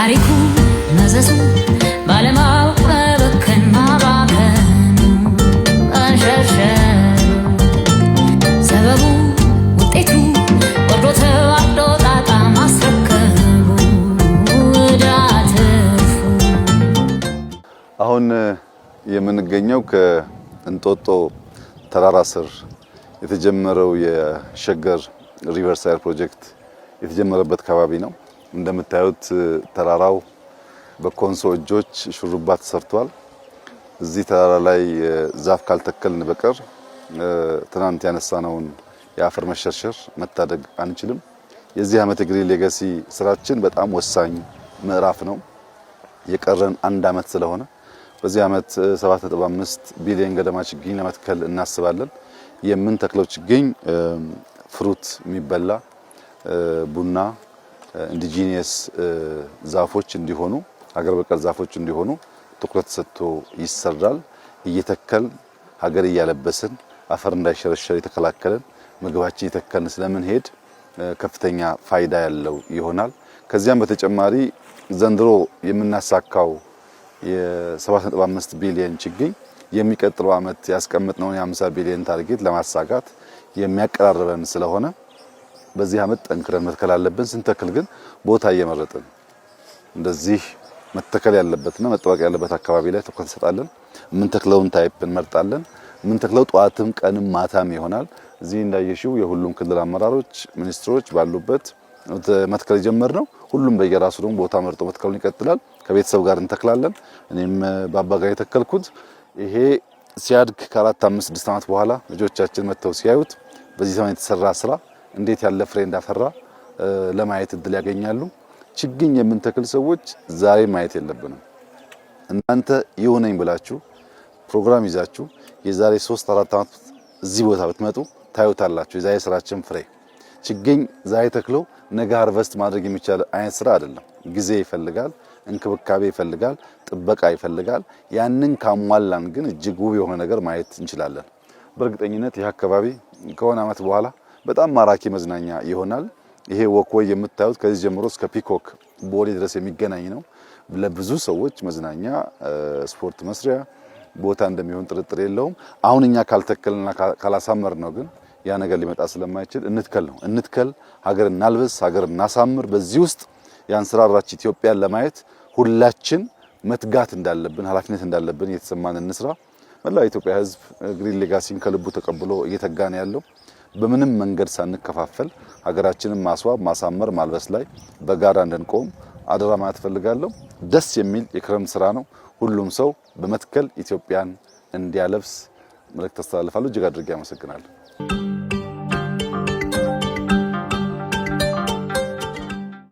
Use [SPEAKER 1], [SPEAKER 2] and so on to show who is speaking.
[SPEAKER 1] ታሪኩ መዘዙ ባለማወቅ መበከን ማባከኑ አንሸርሸሩ ሰበቡ ውጤቱ ወርዶ ተዋርዶ ጣጣ ማስረከቡ ዳትርፉ።
[SPEAKER 2] አሁን የምንገኘው ከእንጦጦ ተራራ ስር የተጀመረው የሸገር ሪቨርሳይድ ፕሮጀክት የተጀመረበት አካባቢ ነው። እንደምታዩት ተራራው በኮንሶ እጆች ሹሩባ ተሰርቷል። እዚህ ተራራ ላይ ዛፍ ካልተከልን በቀር ትናንት ያነሳነውን የአፈር መሸርሸር መታደግ አንችልም። የዚህ ዓመት የግሪን ሌጋሲ ስራችን በጣም ወሳኝ ምዕራፍ ነው። የቀረን አንድ ዓመት ስለሆነ በዚህ ዓመት 7.5 ቢሊዮን ገደማ ችግኝ ለመትከል እናስባለን። የምንተክለው ችግኝ ፍሩት የሚበላ ቡና ኢንዲጂኒየስ ዛፎች እንዲሆኑ ሀገር በቀል ዛፎች እንዲሆኑ ትኩረት ሰጥቶ ይሰራል። እየተከል ሀገር እያለበስን አፈር እንዳይሸረሸር የተከላከለን ምግባችን እየተከልን ስለምንሄድ ከፍተኛ ፋይዳ ያለው ይሆናል። ከዚያም በተጨማሪ ዘንድሮ የምናሳካው የ7.5 ቢሊዮን ችግኝ የሚቀጥለው ዓመት ያስቀመጥነውን የ50 ቢሊዮን ታርጌት ለማሳካት የሚያቀራርበን ስለሆነ በዚህ ዓመት ጠንክረን መትከል አለብን። ስንተክል ግን ቦታ እየመረጥን እንደዚህ መተከል ያለበትና መጠበቅ ያለበት አካባቢ ላይ ትኩረት እንሰጣለን። የምንተክለውን ታይፕ እንመርጣለን። የምንተክለው ጧትም ቀንም ማታም ይሆናል። እዚህ እንዳየሽው የሁሉም ክልል አመራሮች ሚኒስትሮች ባሉበት መትከል የጀመርነው ሁሉም በየራሱ ደግሞ ቦታ መርጦ መትከሉን ይቀጥላል። ከቤተሰብ ጋር እንተክላለን። እኔም በአባጋ የተከልኩት ይሄ ሲያድግ ከ4፣ 5፣ 6 ዓመት በኋላ ልጆቻችን መተው ሲያዩት በዚህ ዘመን የተሰራ ስራ እንዴት ያለ ፍሬ እንዳፈራ ለማየት እድል ያገኛሉ። ችግኝ የምንተክል ሰዎች ዛሬ ማየት የለብንም። እናንተ ይሁነኝ ብላችሁ ፕሮግራም ይዛችሁ የዛሬ 3፣ 4 ዓመት እዚህ ቦታ ብትመጡ ታዩታላችሁ። የዛሬ ስራችን ፍሬ ችግኝ ዛሬ ተክሎ ነገ ሃርቨስት ማድረግ የሚቻል አይነት ስራ አይደለም። ጊዜ ይፈልጋል፣ እንክብካቤ ይፈልጋል፣ ጥበቃ ይፈልጋል። ያንን ካሟላን ግን እጅግ ውብ የሆነ ነገር ማየት እንችላለን። በእርግጠኝነት ይህ አካባቢ ከሆነ ዓመት በኋላ በጣም ማራኪ መዝናኛ ይሆናል። ይሄ ወክወይ የምታዩት ከዚህ ጀምሮ እስከ ፒኮክ ቦሌ ድረስ የሚገናኝ ነው። ለብዙ ሰዎች መዝናኛ ስፖርት መስሪያ ቦታ እንደሚሆን ጥርጥር የለውም። አሁን እኛ ካልተከልና ካላሳመር ነው ግን ያ ነገር ሊመጣ ስለማይችል እንትከል፣ ሀገር እናልብስ፣ ሀገር እናሳምር። በዚህ ውስጥ ያንሰራራች ኢትዮጵያን ለማየት ሁላችን መትጋት እንዳለብን ኃላፊነት እንዳለብን እየተሰማን እንስራ። መላው የኢትዮጵያ ሕዝብ ግሪን ሌጋሲን ከልቡ ተቀብሎ እየተጋ ነው ያለው። በምንም መንገድ ሳንከፋፈል ሀገራችንን ማስዋብ፣ ማሳመር፣ ማልበስ ላይ በጋራ እንድንቆም አደራ ማለት ፈልጋለሁ። ደስ የሚል የክረምት ስራ ነው። ሁሉም ሰው በመትከል ኢትዮጵያን እንዲያለብስ መልእክት አስተላልፋለሁ። እጅግ አድርጌ አመሰግናለሁ።